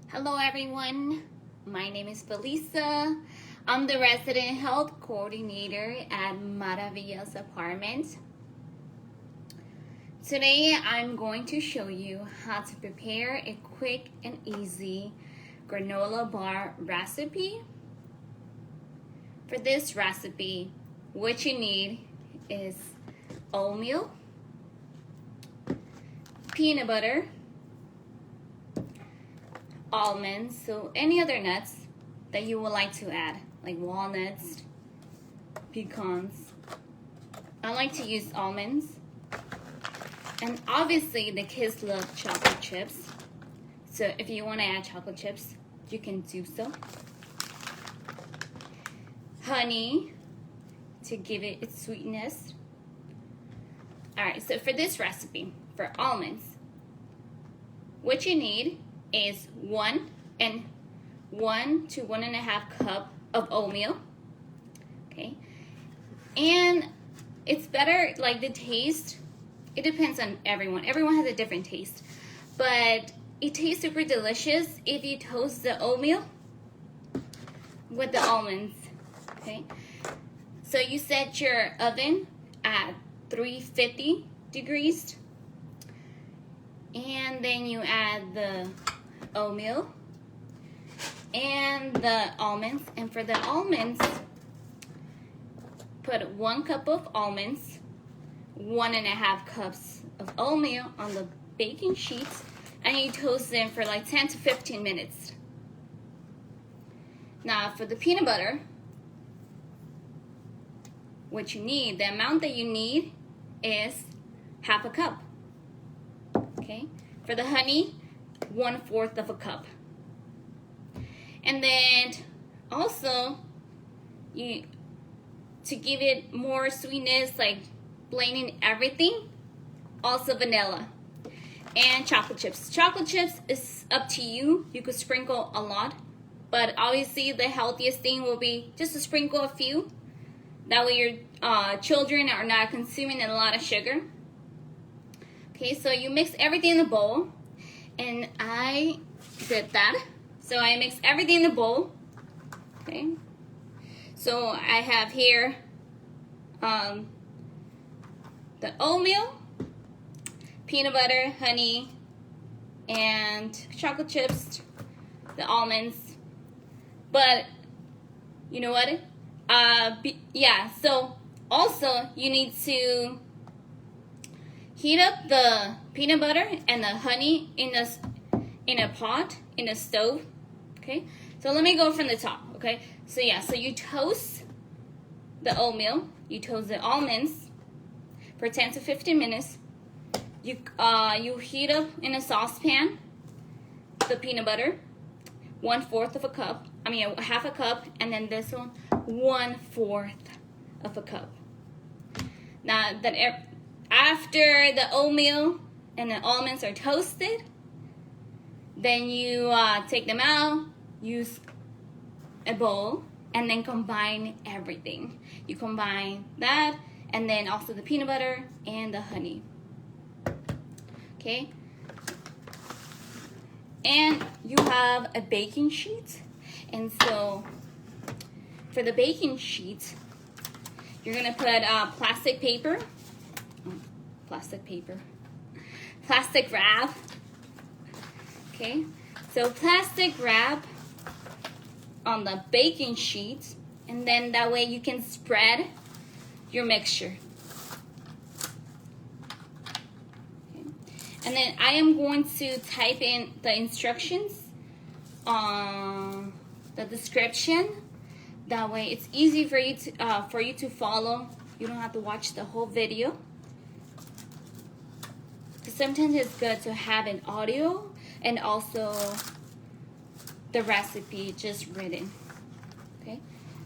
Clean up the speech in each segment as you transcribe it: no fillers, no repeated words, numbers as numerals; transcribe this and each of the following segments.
Hello everyone, my name is Felisa. I'm the resident health coordinator at Maravilla's Apartment. Today I'm going to show you how to prepare a quick and easy granola bar recipe. For this recipe, what you need is oatmeal, peanut butter, almonds, so any other nuts that you would like to add, like walnuts, pecans. I like to use almonds. And obviously the kids love chocolate chips, so if you want to add chocolate chips, you can do so. Honey to give it its sweetness. Alright, so for this recipe, for almonds, what you need is 1 to 1.5 cup of oatmeal. Okay, and it's better, like the taste, it depends on everyone. Everyone has a different taste, but it tastes super delicious if you toast the oatmeal with the almonds. Okay, so you set your oven at 350 degrees, and then you add the oatmeal and the almonds. And for the almonds, put 1 cup of almonds, 1.5 cups of oatmeal on the baking sheets, and you toast them for like 10 to 15 minutes. Now for the peanut butter, what you need, the amount that you need is 1/2 cup. Okay, for the honey, 1/4 of a cup. And then also, to give it more sweetness, like blending everything, also vanilla and chocolate chips. Chocolate chips is up to you. You could sprinkle a lot, but obviously the healthiest thing will be just to sprinkle a few. That way your children are not consuming a lot of sugar. Okay, so you mix everything in the bowl, and I did that. So I mix everything in the bowl. Okay, so I have here the oatmeal, peanut butter, honey, and chocolate chips, the almonds. But you know what? So also you need to heat up the peanut butter and the honey in a pot, in a stove. Okay, so let me go from the top. Okay, so so you toast the oatmeal, you toast the almonds for 10 to 15 minutes. You heat up in a saucepan the peanut butter, 1/4 of a cup. I mean 1/2 cup, and then this one 1/4 of a cup. Now that after the oatmeal and the almonds are toasted, then you take them out, use a bowl, and then combine everything. You combine that, and then also the peanut butter and the honey. Okay, and you have a baking sheet, and so for the baking sheet, you're gonna put plastic wrap. Okay, so plastic wrap on the baking sheet, and then that way you can spread your mixture. Okay. And then I am going to type in the instructions on the description. That way it's easy for you to follow. You don't have to watch the whole video. Sometimes it's good to have an audio and also the recipe just written. Okay,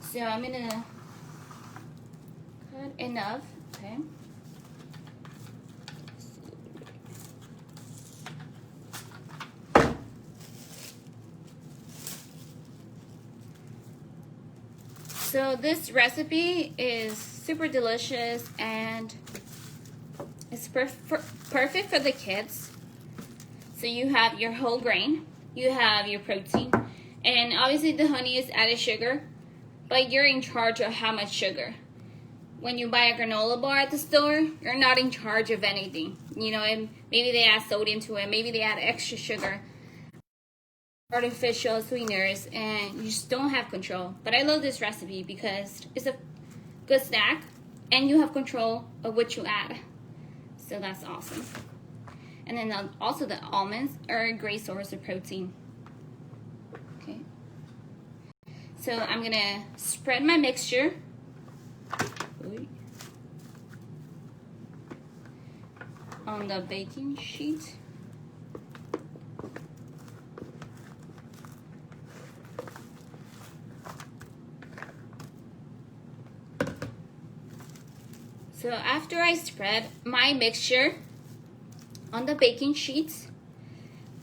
so I'm gonna cut enough. Okay, so this recipe is super delicious, and it's perfect for the kids. So you have your whole grain, you have your protein. And obviously the honey is added sugar, but you're in charge of how much sugar. When you buy a granola bar at the store, you're not in charge of anything. You know, and maybe they add sodium to it, maybe they add extra sugar, artificial sweeteners, and you just don't have control. But I love this recipe because it's a good snack and you have control of what you add. So that's awesome. And then also the almonds are a great source of protein. Okay. So I'm gonna spread my mixture on the baking sheet. So after I spread my mixture on the baking sheet,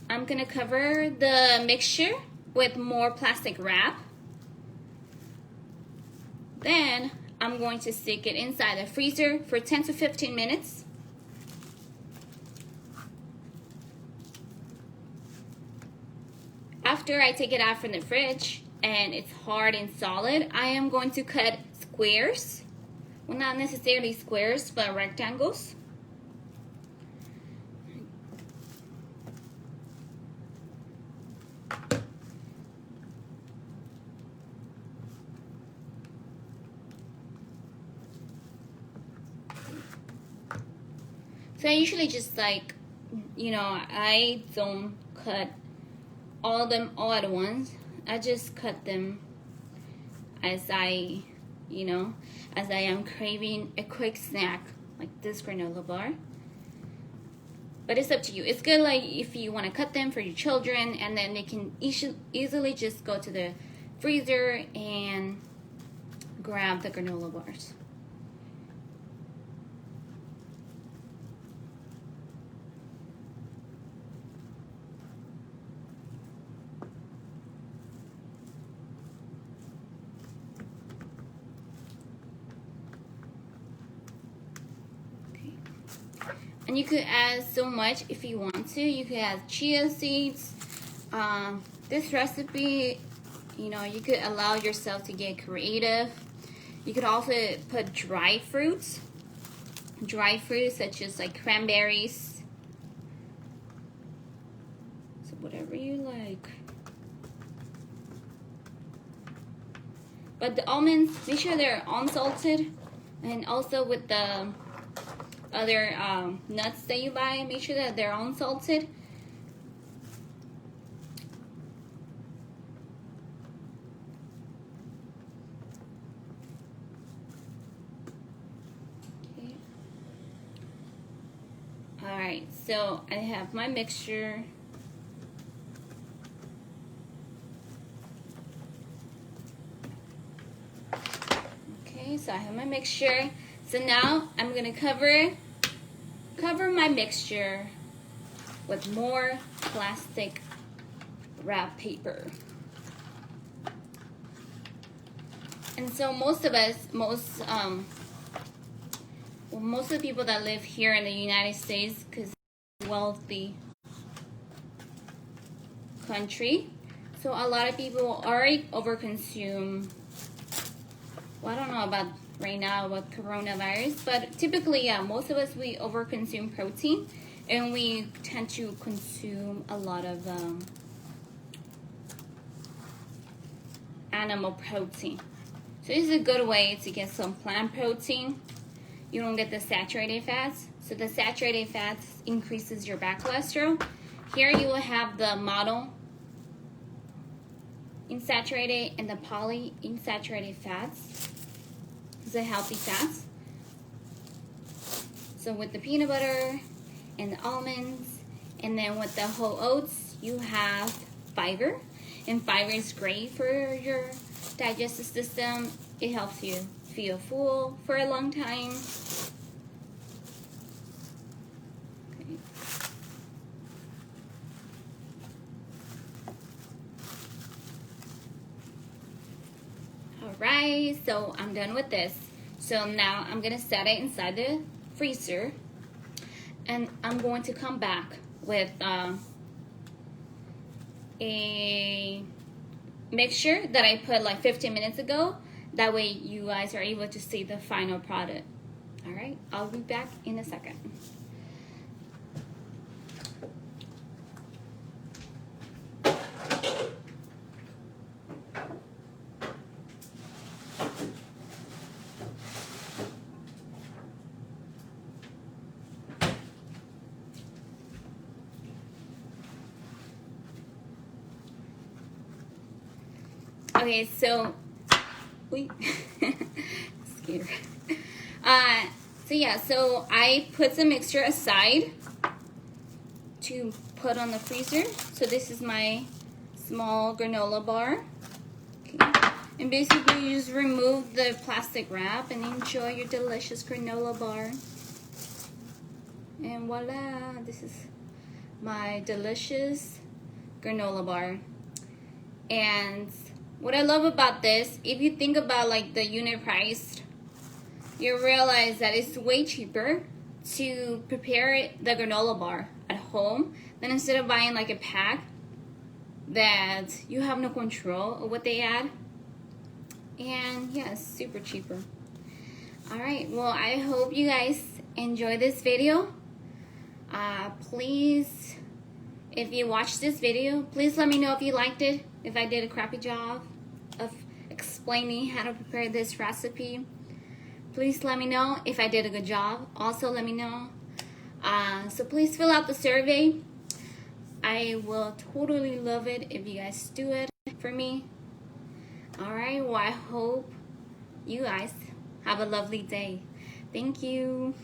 I'm gonna cover the mixture with more plastic wrap. Then I'm going to stick it inside the freezer for 10 to 15 minutes. After I take it out from the fridge and it's hard and solid, I am going to cut squares. Well, not necessarily squares, but rectangles. So I usually just I don't cut all of them all at once. I just cut them as I am craving a quick snack like this granola bar. But it's up to you. It's good like if you want to cut them for your children, and then they can easily just go to the freezer and grab the granola bars. And you could add so much if you want to. You could add chia seeds. This recipe, you could allow yourself to get creative. You could also put dried fruits such as like cranberries. So whatever you like. But the almonds, make sure they're unsalted. And also with the other nuts that you buy, make sure that they're unsalted. Okay. All right, so I have my mixture. Okay, so I have my mixture. So now I'm gonna cover my mixture with more plastic wrap paper. And so most of the people that live here in the United States, because it's a wealthy country, so a lot of people already overconsume. Well, I don't know about right now with coronavirus, but typically, most of us, we overconsume protein, and we tend to consume a lot of animal protein. So this is a good way to get some plant protein. You don't get the saturated fats. So the saturated fats increases your bad cholesterol. Here you will have the mono unsaturated and the polyunsaturated fats. The healthy fats. So with the peanut butter and the almonds, and then with the whole oats, you have fiber. And fiber is great for your digestive system. It helps you feel full for a long time. Okay. Alright, so I'm done with this. So now I'm gonna set it inside the freezer, and I'm going to come back with a mixture that I put like 15 minutes ago. That way you guys are able to see the final product. All right, I'll be back in a second. Okay, so scared. So yeah, so I put some mixture aside to put on the freezer. So this is my small granola bar. Okay. And basically you just remove the plastic wrap and enjoy your delicious granola bar. And voila, this is my delicious granola bar. And what I love about this, if you think about like the unit price, you realize that it's way cheaper to prepare the granola bar at home than instead of buying like a pack that you have no control of what they add. And yeah, it's super cheaper. All right, well, I hope you guys enjoy this video. Please, if you watched this video, please let me know if you liked it, if I did a crappy job of explaining how to prepare this recipe. Please let me know if I did a good job. Also let me know. So please fill out the survey. I will totally love it if you guys do it for me. Alright, well, I hope you guys have a lovely day. Thank you.